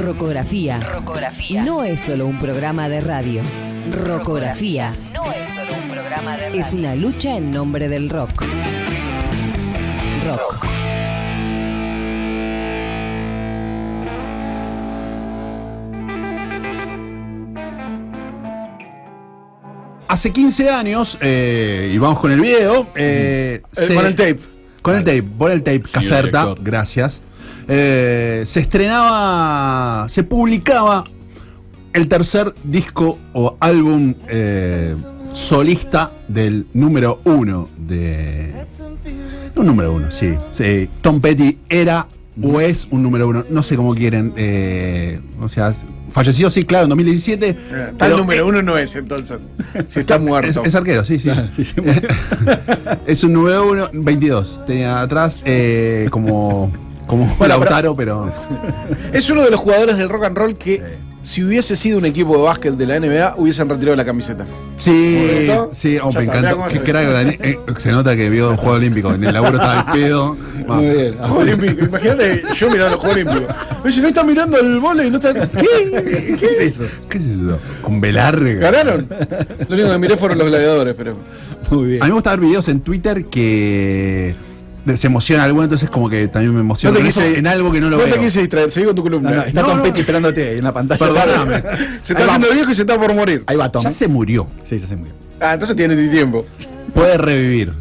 Rocografía. No es solo un programa de radio. Rocografía. No es solo un programa de radio. Es una lucha en nombre del rock. Rock. Hace 15 años, y vamos con el video. Con el tape. Con el tape, pon el tape, Caserta, gracias. Se publicaba el tercer disco o álbum solista del número uno de... Un número uno, sí. Tom Petty era o es un número uno, no sé cómo quieren, o sea, falleció, sí, claro, en 2017. Tal número uno no es, entonces, si está muerto. Es arquero, sí. Sí, es un número uno, 22, tenía atrás, como Lautaro, pero... Es uno de los jugadores del rock and roll que... Si hubiese sido un equipo de básquet de la NBA, hubiesen retirado la camiseta. Sí, me encantó. Se nota que vio un juego olímpico. En el laburo estaba el pedo. Muy bien. Olímpico. Imagínate yo mirando los Juegos Olímpicos. Oye, no está mirando el vóley, no está. ¿Qué es eso? ¿Qué es eso? Con B larga. ¿Ganaron? Lo único que miré fueron los gladiadores, pero. Muy bien. A mí me gusta ver videos en Twitter que se emociona alguno, entonces como que también me emociona en algo que no lo veo. No te quise distraer, seguí con tu columna. Está Tom Petty esperándote en la pantalla. Perdóname. Se está haciendo viejo y se está por morir. Ahí va Tom. Ya se murió. Sí, ya se murió. Entonces tiene tiempo. Puede revivir.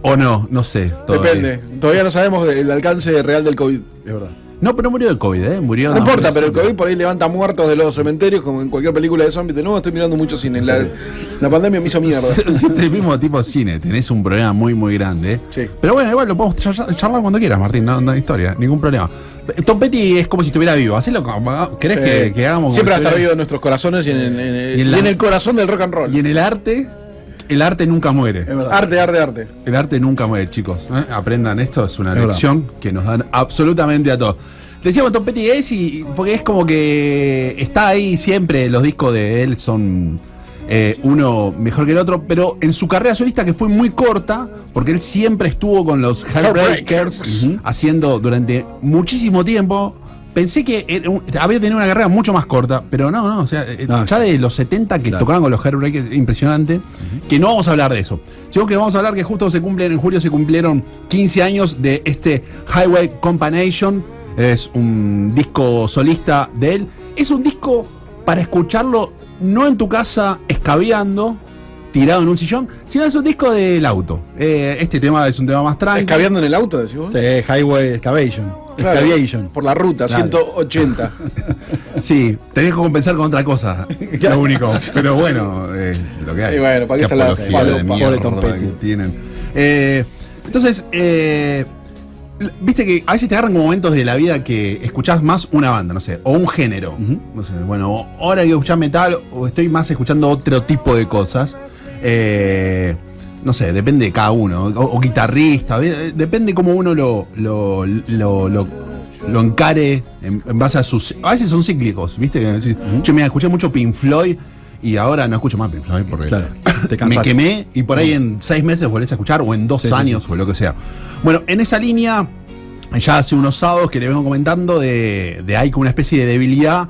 O no sé. Depende. Todavía no sabemos el alcance real del COVID. Es verdad. No, pero no murió de COVID, murió. No importa, pero el COVID por ahí levanta muertos de los cementerios, como en cualquier película de zombies. No, estoy mirando mucho cine. La pandemia me hizo mierda. Siempre el mismo tipo de cine. Tenés un problema muy, muy grande. Sí. Pero bueno, igual lo podemos charlar cuando quieras, Martín. No hay historia, ningún problema. Tom Petty es como si estuviera vivo. Hacelo como. ¿Querés que hagamos? Siempre va a estar vivo en nuestros corazones y en el corazón del rock and roll. Y en el arte. El arte nunca muere. Arte. El arte nunca muere, chicos. Aprendan esto, es una lección que nos dan absolutamente a todos. Decíamos Tom Petty porque es como que está ahí siempre, los discos de él son uno mejor que el otro, pero en su carrera solista, que fue muy corta, porque él siempre estuvo con los Heartbreakers, haciendo durante muchísimo tiempo. Pensé que había tenido una carrera mucho más corta, pero no, o sea, ya de los 70 que tocaban con los Heartbreakers, impresionante, que no vamos a hablar de eso. Sino que vamos a hablar que justo en julio se cumplieron 15 años de este Highway Combination. Es un disco solista de él. Es un disco para escucharlo no en tu casa escabeando, tirado en un sillón, sino es un disco del auto. Este tema es un tema más tranquilo. ¿Escabeando en el auto, decís vos? Sí, Highway Excavation. Claro, Excavation. Por la ruta, claro. 180. Sí, tenés que compensar con otra cosa. Lo único. Pero bueno, es lo que hay. Y bueno, ¿para qué está la pobre Tom Petty que tienen? Entonces, viste que a veces te agarran como momentos de la vida que escuchás más una banda, no sé, o un género. No sé, bueno, ahora quiero escuchar metal o estoy más escuchando otro tipo de cosas. No sé, depende de cada uno, o guitarrista, depende cómo uno lo encare en base a sus... A veces son cíclicos, ¿viste? Yo me escuché mucho Pink Floyd y ahora no escucho más Pink Floyd porque me quemé y por ahí en 6 meses volvés a escuchar o en 2 años o lo que sea. Bueno, en esa línea, ya hace unos sábados que le vengo comentando de hay como una especie de debilidad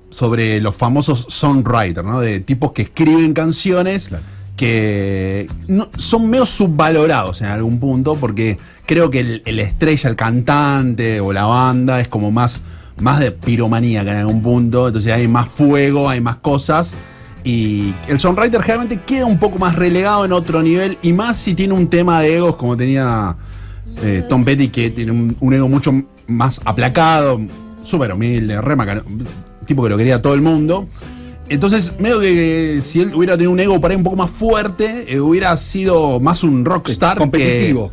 sobre los famosos songwriters, ¿no? De tipos que escriben canciones que son medio subvalorados en algún punto, porque creo que el estrella, el cantante o la banda es como más de piromanía que en algún punto, entonces hay más fuego, hay más cosas, y el songwriter generalmente queda un poco más relegado en otro nivel, y más si tiene un tema de egos como tenía Tom Petty, que tiene un ego mucho más aplacado, súper humilde, tipo que lo quería todo el mundo. Entonces, medio que si él hubiera tenido un ego por ahí un poco más fuerte, hubiera sido más un rockstar competitivo.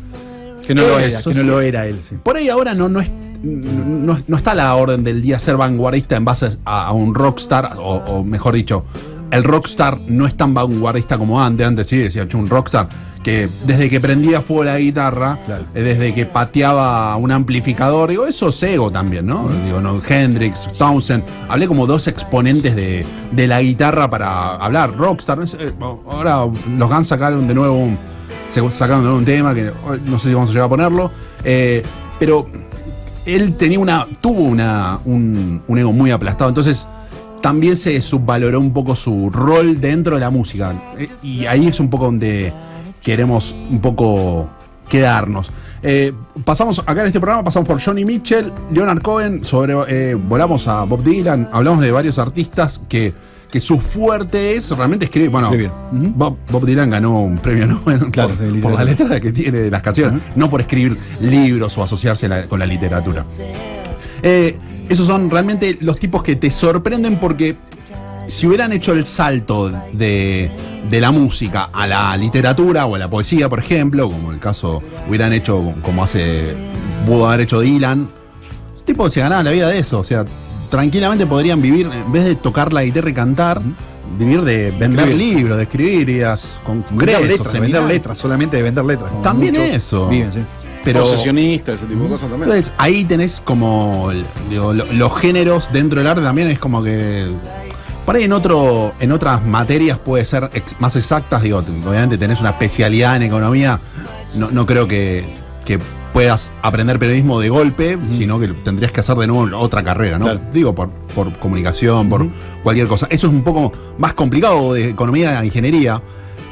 Que no lo era él. Sí. Por ahí ahora no está a la orden del día ser vanguardista en base a un rockstar, o mejor dicho, el rockstar no es tan vanguardista como antes. Antes sí decía, un rockstar que desde que prendía fuego la guitarra, desde que pateaba un amplificador, digo, eso es ego también, ¿no? Digo, no, Hendrix, Townsend, hablé como dos exponentes de la guitarra para hablar. Rockstar, ahora los Guns sacaron de nuevo un tema que no sé si vamos a llegar a ponerlo, pero él tuvo un ego muy aplastado, entonces también se subvaloró un poco su rol dentro de la música. Y ahí es un poco donde queremos un poco quedarnos. Pasamos acá en este programa, pasamos por Johnny Mitchell, Leonard Cohen, volamos a Bob Dylan, hablamos de varios artistas que su fuerte es realmente escribir. Bueno, Bob Dylan ganó un premio Nobel por la letra que tiene de las canciones, no por escribir libros o asociarse con la literatura. Esos son realmente los tipos que te sorprenden porque si hubieran hecho el salto de la música a la literatura o a la poesía, por ejemplo, como el caso hubieran hecho, como pudo haber hecho Dylan, ese tipo se ganaba la vida de eso, o sea, tranquilamente podrían vivir, en vez de tocar la guitarra y cantar, vivir de vender libros, de escribir ideas, congresos, vender letras, solamente de vender letras. También eso. Viven, sí. Pero posesionista, ese tipo de cosas también. Entonces, ahí tenés como los géneros dentro del arte también es como que por ahí en otras materias puede ser más exactas, obviamente tenés una especialidad en economía, no creo que puedas aprender periodismo de golpe, sino que tendrías que hacer de nuevo otra carrera, ¿no? Claro. Digo, por comunicación, por cualquier cosa. Eso es un poco más complicado de economía a ingeniería.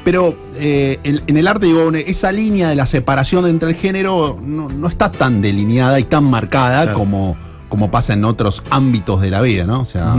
Pero en el arte, esa línea de la separación entre el género no está tan delineada y tan marcada como pasa en otros ámbitos de la vida, ¿no? O sea,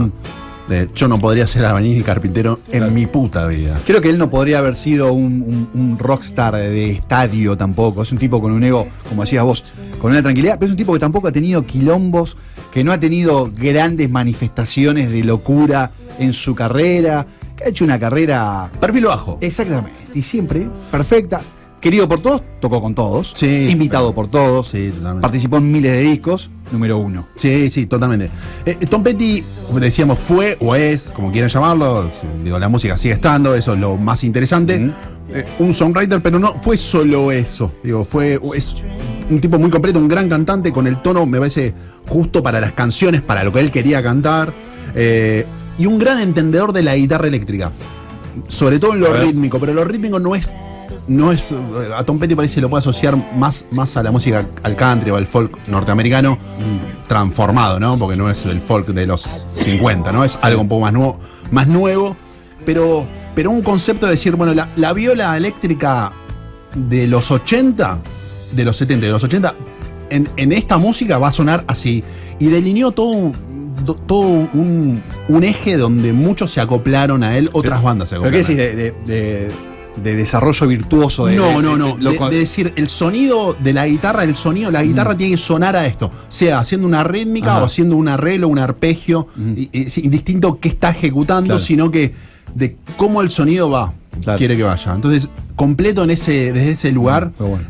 yo no podría ser albañil ni carpintero en mi puta vida. Creo que él no podría haber sido un rockstar de estadio tampoco. Es un tipo con un ego, como decías vos, con una tranquilidad, pero es un tipo que tampoco ha tenido quilombos, que no ha tenido grandes manifestaciones de locura en su carrera. Ha hecho una carrera... perfil bajo. Exactamente. Y siempre perfecta. Querido por todos, tocó con todos. Sí, invitado por todos. Sí, totalmente. Participó en miles de discos. Número 1. Sí, totalmente. Tom Petty, como decíamos, fue o es, como quieran llamarlo, la música sigue estando, eso es lo más interesante. Un songwriter, pero no fue solo eso. Es un tipo muy completo, un gran cantante con el tono, me parece, justo para las canciones, para lo que él quería cantar. Y un gran entendedor de la guitarra eléctrica, sobre todo en lo rítmico, pero lo rítmico no es a Tom Petty parece que lo puede asociar más a la música, al country o al folk norteamericano transformado, ¿no? Porque no es el folk de los 50, ¿no? Es algo un poco más nuevo, pero un concepto de decir, bueno, la viola eléctrica de los 80, de los 70, de los 80, en esta música va a sonar así, y delineó todo un eje donde muchos se acoplaron a él, otras bandas se acoplaron. ¿Pero qué decís de desarrollo virtuoso? No. De decir, el sonido de la guitarra, la guitarra tiene que sonar a esto, sea haciendo una rítmica o haciendo un arreglo, un arpegio, indistinto qué está ejecutando, sino que de cómo el sonido quiere que vaya. Entonces, completo desde ese lugar. Bueno.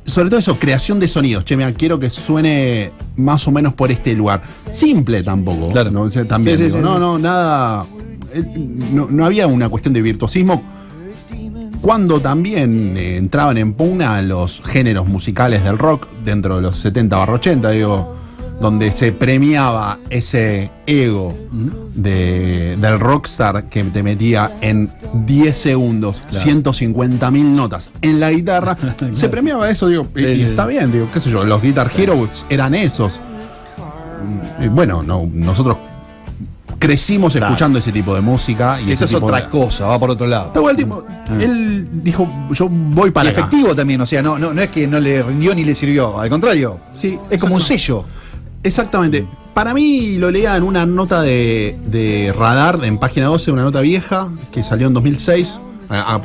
Sobre todo eso, creación de sonidos. Mira, quiero que suene más o menos por este lugar. Simple tampoco. Claro. ¿No? También sí, nada. No había una cuestión de virtuosismo. Cuando también entraban en pugna los géneros musicales del rock dentro de los 70/80, donde se premiaba ese ego del rockstar que te metía en 10 segundos 150.000 notas en la guitarra. Se premiaba eso, y está bien, qué sé yo, los Guitar Heroes eran esos. Bueno, nosotros crecimos escuchando ese tipo de música. Y eso es otra cosa, va por otro lado. Pero el tipo, él dijo, yo voy para acá. Efectivo también, o sea, no es que no le rindió ni le sirvió, al contrario. Sí, es como un sello. Exactamente. Para mí lo leía en una nota de Radar, en página 12, una nota vieja, que salió en 2006, a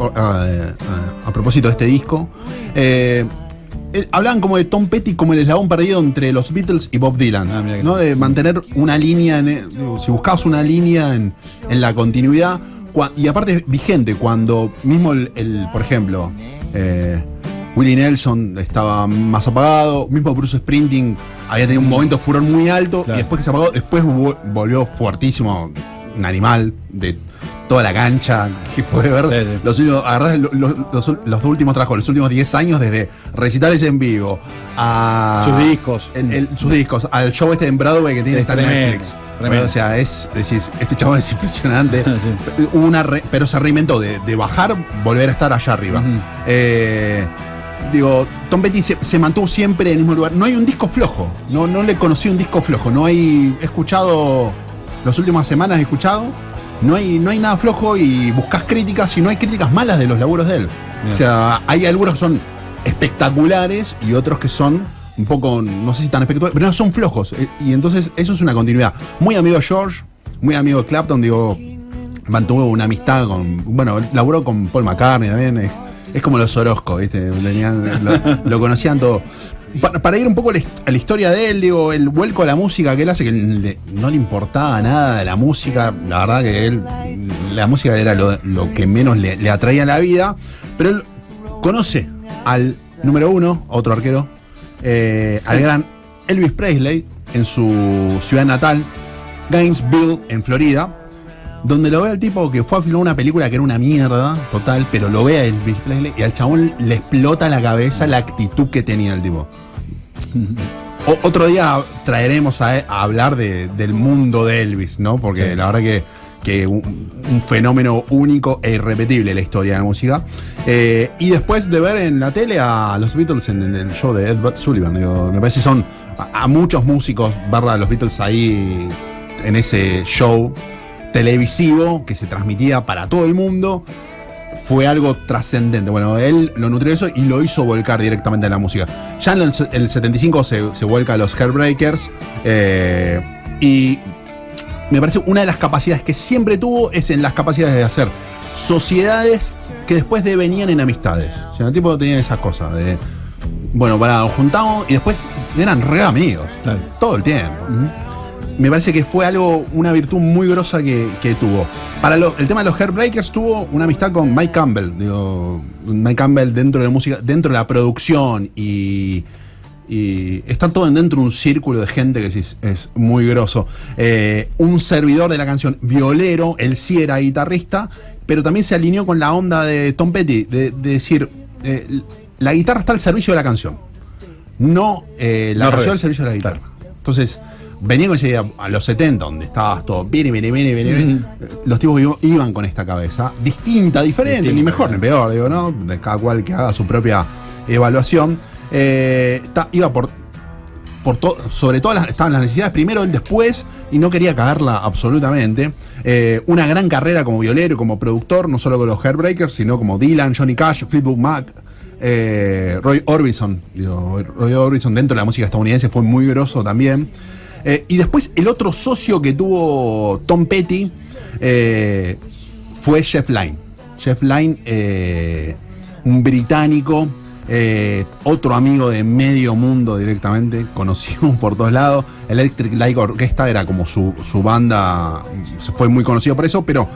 propósito de este disco. Hablaban como de Tom Petty como el eslabón perdido entre los Beatles y Bob Dylan, ¿no? De mantener una línea, si buscabas una línea en la continuidad, y aparte vigente, cuando mismo por ejemplo, Willie Nelson estaba más apagado, mismo Bruce Springsteen había tenido un momento de furor muy alto, y después que se apagó, después volvió fuertísimo, un animal de toda la cancha que puede ver. Agarrás los últimos trabajos, los últimos 10 años, desde recitales en vivo a sus discos, al show en Broadway que tiene que estar en Netflix. O sea, decís, este chabón es impresionante. Pero se reinventó de bajar, volver a estar allá arriba. Tom Petty se mantuvo siempre en el mismo lugar. No hay un disco flojo. No le conocí un disco flojo. No hay. He escuchado. Las últimas semanas he escuchado. No hay nada flojo y buscas críticas y no hay críticas malas de los laburos de él. Bien. O sea, hay algunos que son espectaculares y otros que son un poco, no sé si tan espectaculares, pero no son flojos. Y entonces eso es una continuidad. Muy amigo de George, muy amigo de Clapton, digo, mantuvo una amistad con, bueno, laburó con Paul McCartney también. Es como los Orozco, ¿viste? Lo conocían todo. Para ir un poco a la historia de él, digo, el vuelco a la música que él hace, que no le importaba nada de la música, la verdad que él, la música era lo que menos le atraía a la vida, pero él conoce al número uno, otro arquero, al gran Elvis Presley, en su ciudad natal, Gainesville, en Florida, donde lo ve al tipo que fue a filmar una película que era una mierda total, pero lo ve a Elvis Presley y al chabón le explota la cabeza la actitud que tenía el tipo. Otro día traeremos a hablar del mundo de Elvis, ¿no? Porque sí, la verdad que un fenómeno único e irrepetible la historia de la música. Y después de ver en la tele a los Beatles en el show de Ed Sullivan, digo, me parece que son a muchos músicos ver a los Beatles ahí en ese show televisivo que se transmitía para todo el mundo. Fue algo trascendente. Bueno, él lo nutrió eso y lo hizo volcar directamente a la música. Ya en el 75 se vuelca a los Heartbreakers. Y me parece una de las capacidades que siempre tuvo es en las capacidades de hacer sociedades que después devenían en amistades. O sea, el tipo tenía esa cosa de, bueno, nos juntamos y después eran re amigos. Claro. Todo el tiempo. Me parece que fue una virtud muy grosa que tuvo. Para el tema de los Heartbreakers, tuvo una amistad con Mike Campbell. Digo, Mike Campbell dentro de la música, dentro de la producción y está todo dentro de un círculo de gente que es muy groso. Un servidor de la canción, violero, él sí era guitarrista, pero también se alineó con la onda de Tom Petty, de decir, la guitarra está al servicio de la canción, no la canción al servicio de la guitarra. Entonces, venía con esa idea a los 70, donde estabas todo, los tipos iban con esta cabeza, distinta, diferente, ni mejor ni peor, digo, ¿no? De cada cual que haga su propia evaluación. Iba sobre todo estaban las necesidades primero, él después, y no quería cagarla absolutamente. Una gran carrera como violero y como productor, no solo con los Heartbreakers, sino como Dylan, Johnny Cash, Fleetwood Mac, Roy Orbison. Roy Orbison dentro de la música estadounidense fue muy grosso también. Y después el otro socio que tuvo Tom Petty fue Jeff Lynne. Jeff Lynne, un británico, otro amigo de medio mundo directamente, conocido por todos lados. Electric Light Orchestra era como su banda, fue muy conocido por eso, pero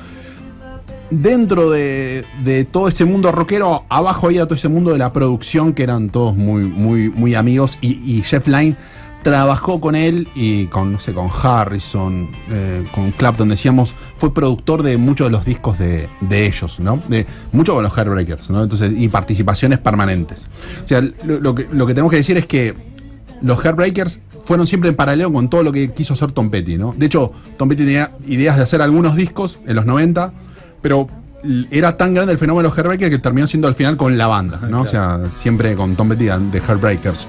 dentro de todo ese mundo rockero, abajo había todo ese mundo de la producción que eran todos muy amigos, y Jeff Lynne trabajó con él y con Harrison, con Clapton, decíamos, fue productor de muchos de los discos de ellos, ¿no? Mucho con los Heartbreakers, ¿no? Entonces, y participaciones permanentes. O sea, lo que tenemos que decir es que los Heartbreakers fueron siempre en paralelo con todo lo que quiso hacer Tom Petty, ¿no? De hecho, Tom Petty tenía ideas de hacer algunos discos en los 90, pero era tan grande el fenómeno de los Heartbreakers que terminó siendo al final con la banda, ¿no? Claro. O sea, siempre con Tom Petty de Heartbreakers.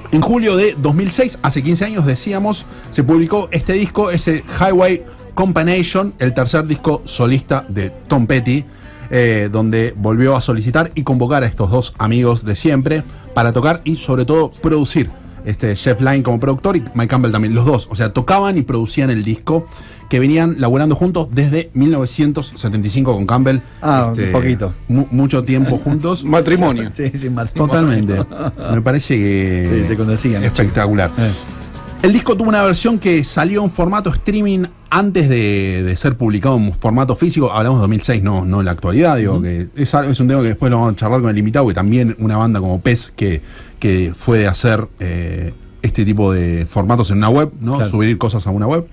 En julio de 2006, hace 15 años decíamos, se publicó este disco, ese Highway Combination, el tercer disco solista de Tom Petty, donde volvió a solicitar y convocar a estos dos amigos de siempre para tocar y sobre todo producir. Jeff Lynne como productor y Mike Campbell también, los dos, o sea, tocaban y producían el disco, que venían laburando juntos desde 1975 con Campbell. Un poquito. Mucho tiempo juntos. Matrimonio. Sí, matrimonio. Totalmente. Me parece que se conocían. Espectacular. El disco tuvo una versión que salió en formato streaming antes de ser publicado en formato físico. Hablamos de 2006, no en la actualidad. Digo, que es un tema que después lo vamos a charlar con el invitado, que también una banda como PES que fue de hacer este tipo de formatos en una web, ¿no? Claro. Subir cosas a una web.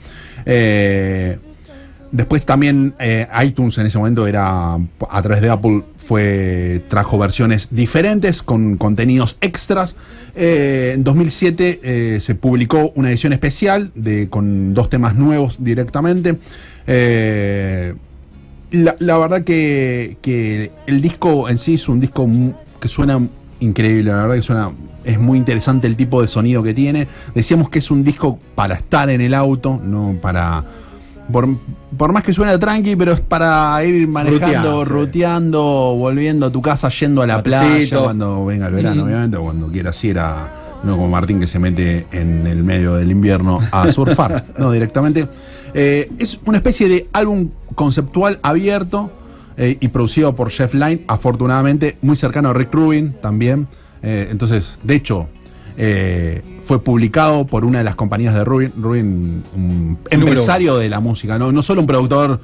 Después también iTunes en ese momento era, a través de Apple, trajo versiones diferentes con contenidos extras. En 2007 se publicó una edición especial con 2 temas nuevos directamente. La verdad que el disco en sí es un disco que suena increíble, la verdad que es muy interesante el tipo de sonido que tiene. Decíamos que es un disco para estar en el auto, no para... Por más que suene tranqui, pero es para ir manejando, ruteando, volviendo a tu casa, yendo a la playa cuando venga el verano, obviamente, o cuando quieras ir no como Martín que se mete en el medio del invierno a surfar, no directamente. Es una especie de álbum conceptual abierto y producido por Jeff Lynne, afortunadamente muy cercano a Rick Rubin también. Entonces, de hecho, fue publicado por una de las compañías de Rubin, un empresario de la música, no solo un productor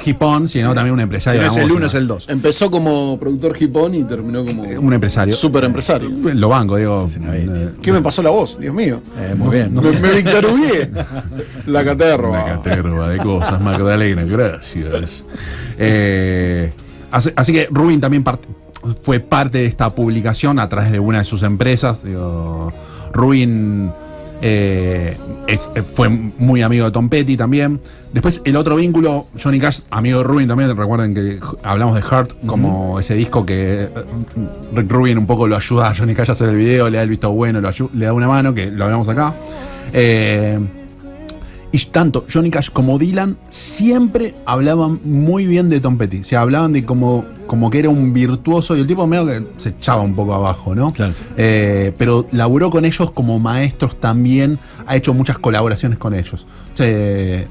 hipón, sino también un empresario. Si no de la es el música. 1, es el 2. Empezó como productor hipón y terminó como un empresario. Super empresario. Lo banco, digo. ¿Qué me pasó la voz? Dios mío. Muy bien. Me victorié. La caterva. La caterva de cosas, Magdalena, gracias. Así que Rubin también fue parte de esta publicación a través de una de sus empresas. Rubin fue muy amigo de Tom Petty también. Después el otro vínculo, Johnny Cash, amigo de Rubin también. Recuerden que hablamos de Hurt como ese disco que Rick Rubin un poco lo ayuda a Johnny Cash a hacer el video, le da el visto bueno, le da una mano, que lo hablamos acá. Y tanto Johnny Cash como Dylan siempre hablaban muy bien de Tom Petty. O sea, hablaban de como que era un virtuoso y el tipo medio que se echaba un poco abajo, ¿no? Claro. Pero laburó con ellos como maestros también, ha hecho muchas colaboraciones con ellos. O sea,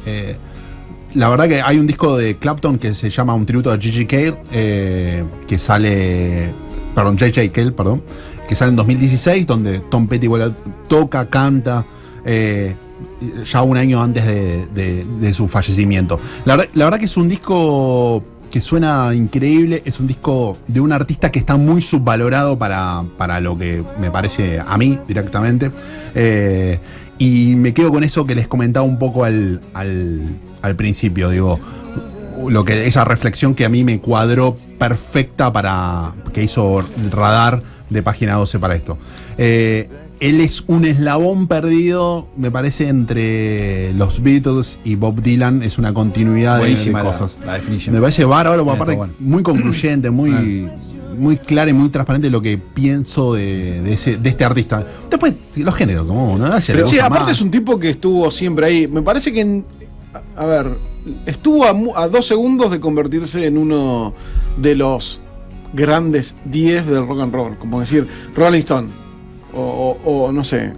la verdad que hay un disco de Clapton que se llama un tributo a J.J. Cale, que sale en 2016, donde Tom Petty toca, canta, ya un año antes de su fallecimiento. La verdad que es un disco que suena increíble, es un disco de un artista que está muy subvalorado para lo que me parece a mí directamente. Y me quedo con eso que les comentaba un poco al principio, digo, esa reflexión que a mí me cuadró perfecta que hizo el radar de Página 12 para esto. Él es un eslabón perdido, me parece, entre los Beatles y Bob Dylan. Es una continuidad de cosas. La definición. Me parece bárbaro, aparte muy concluyente, muy clara y muy transparente lo que pienso de este artista. Después, los géneros, como ¿no? Pero sí, aparte es un tipo que estuvo siempre ahí. Me parece que, estuvo a 2 segundos de convertirse en uno de los grandes 10 del rock and roll. Como decir, Rolling Stone. O no sé,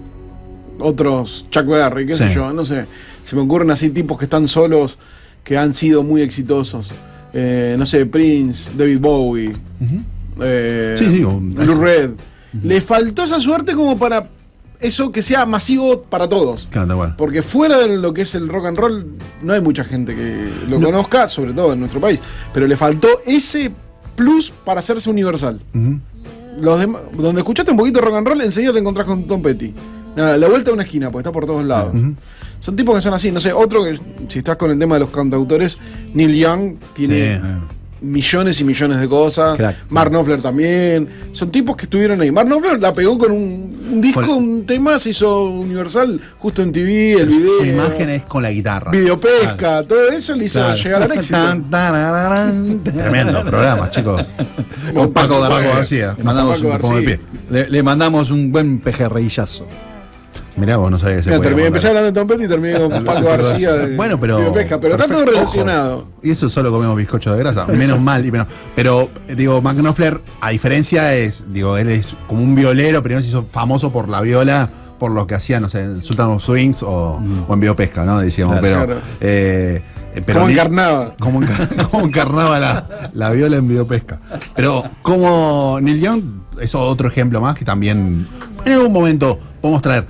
otros Chuck Berry, qué sé yo, no sé. Se me ocurren así tipos que están solos, que han sido muy exitosos. No sé, Prince, David Bowie, Lou Reed. Le faltó esa suerte como para eso que sea masivo para todos. Claro, porque fuera de lo que es el rock and roll, no hay mucha gente que lo conozca, sobre todo en nuestro país. Pero le faltó ese plus para hacerse universal. Donde escuchaste un poquito de rock and roll, enseguida te encontrás con Tom Petty. Nada, la vuelta a una esquina, porque está por todos lados. Son tipos que son así, no sé, otro que, si estás con el tema de los cantautores, Neil Young tiene millones y millones de cosas. Mark Knopfler también. Son tipos que estuvieron ahí. Mark Knopfler la pegó con un disco, un tema, se hizo universal, justo en TV, el video. Su imagen es con la guitarra. Videopesca, todo eso le hizo llegar al éxito. Tremendo programa, chicos. Con Paco García. Le mandamos un buen pejerreillazo. Mirá, vos no sabés que se puede. Empecé hablando de Tom Petty y terminé con Paco García. Bueno, pero está todo relacionado. Y eso solo comemos bizcocho de grasa. Menos mal. Pero, digo, Mark Knopfler, a diferencia, él es como un violero. Primero se hizo famoso por la viola, por lo que hacía, no sé, en Sultan of Swings o en Videopesca, ¿no? Decíamos, pero como encarnaba. Como encarnaba la viola en Videopesca. Pero como Neil Young es otro ejemplo más que también en algún momento podemos traer.